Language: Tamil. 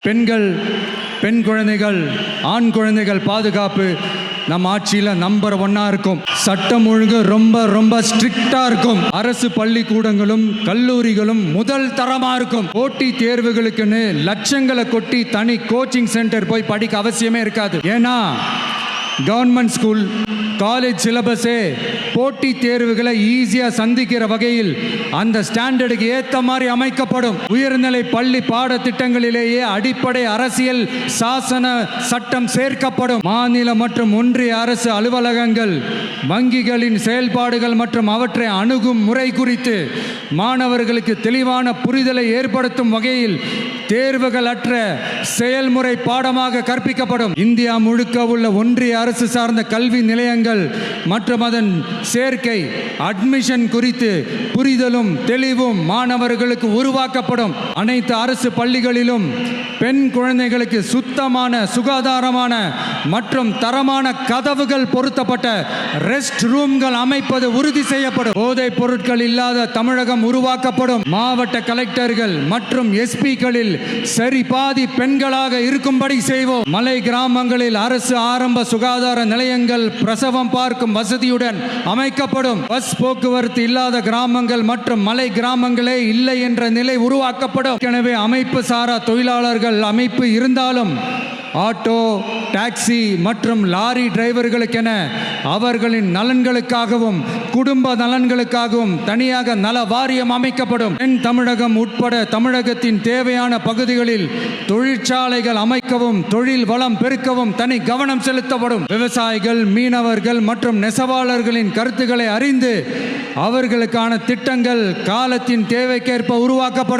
பெண்கள், பெண் குழந்தைகள், ஆண் குழந்தைகள் பாதுகாப்பு நம்ம ஆட்சியில் நம்பர் 1 இருக்கும். சட்டம் ஒழுங்கு ரொம்ப ஸ்ட்ரிக்டா இருக்கும். அரசு பள்ளிக்கூடங்களும் கல்லூரிகளும் முதல் தரமா இருக்கும். போட்டி தேர்வுகளுக்குன்னு லட்சங்களை கொட்டி தனி கோச்சிங் சென்டர் போய் படிக்க அவசியமே இருக்காது. ஏன்னா கவர்மெண்ட் ஸ்கூல், காலேஜ் சிலபஸே போட்டி தேர்வுகளை ஈஸியாக சந்திக்கிற வகையில் அந்த ஸ்டாண்டர்டுக்கு ஏற்ற மாதிரி அமைக்கப்படும். உயர்நிலை பள்ளி பாடத்திட்டங்களிலேயே அடிப்படை அரசியல் சாசன சட்டம் சேர்க்கப்படும். மாநில மற்றும் ஒன்றிய அரசு அலுவலகங்கள், வங்கிகளின் செயல்பாடுகள் மற்றும் அவற்றை அணுகும் முறை குறித்து மாணவர்களுக்கு தெளிவான புரிதலை ஏற்படுத்தும் வகையில் தேர்வுகள் அற்ற செயல்முறை பாடமாக கற்பிக்கப்படும். இந்தியா முழுக்க உள்ள ஒன்றிய அரசு சார்ந்த கல்வி நிலையங்கள் மற்றும் அதன் சேர்க்கை அட்மிஷன் குறித்து புரிதலும் தெளிவும் மாணவர்களுக்கு உருவாக்கப்படும். அனைத்து அரசு பள்ளிகளிலும் பெண் குழந்தைகளுக்கு சுத்தமான, சுகாதாரமான மற்றும் தரமான கதவுகள் பொருத்தப்பட்ட ரெஸ்ட் ரூம்கள் அமைப்பது உறுதி செய்யப்படும். போதைப் பொருட்கள் இல்லாத தமிழகம் உருவாக்கப்படும். மாவட்ட கலெக்டர்கள் மற்றும் எஸ்பிக்களில் சரி பாதி பெண்களாக இருக்கும்படி செய்வோம். மலை கிராமங்களில் அரசு ஆரம்ப சுகாதார நிலையங்கள் பிரசவம் பார்க்கும் வசதியுடன் அமைக்கப்படும். பஸ் போக்குவரத்து இல்லாத கிராமங்கள் மற்றும் மலை கிராமங்களே இல்லை என்ற நிலை உருவாக்கப்படும். எனவே அமைப்பு சாரா தொழிலாளர்கள் அமைப்பு இருந்தாலும் ஆட்டோ, டாக்ஸி மற்றும் லாரி டிரைவர்களுக்கென அவர்களின் நலன்களுக்காகவும் குடும்ப நலன்களுக்காகவும் தனியாக நல வாரியம் அமைக்கப்படும். தென் தமிழகம் உட்பட தமிழகத்தின் தேவையான பகுதிகளில் தொழிற்சாலைகள் அமைக்கவும் தொழில் வளம் பெருக்கவும் தனி கவனம் செலுத்தப்படும். விவசாயிகள், மீனவர்கள் மற்றும் நெசவாளர்களின் கருத்துக்களை அறிந்து அவர்களுக்கான திட்டங்கள் காலத்தின் தேவைக்கேற்ப உருவாக்கப்படும்.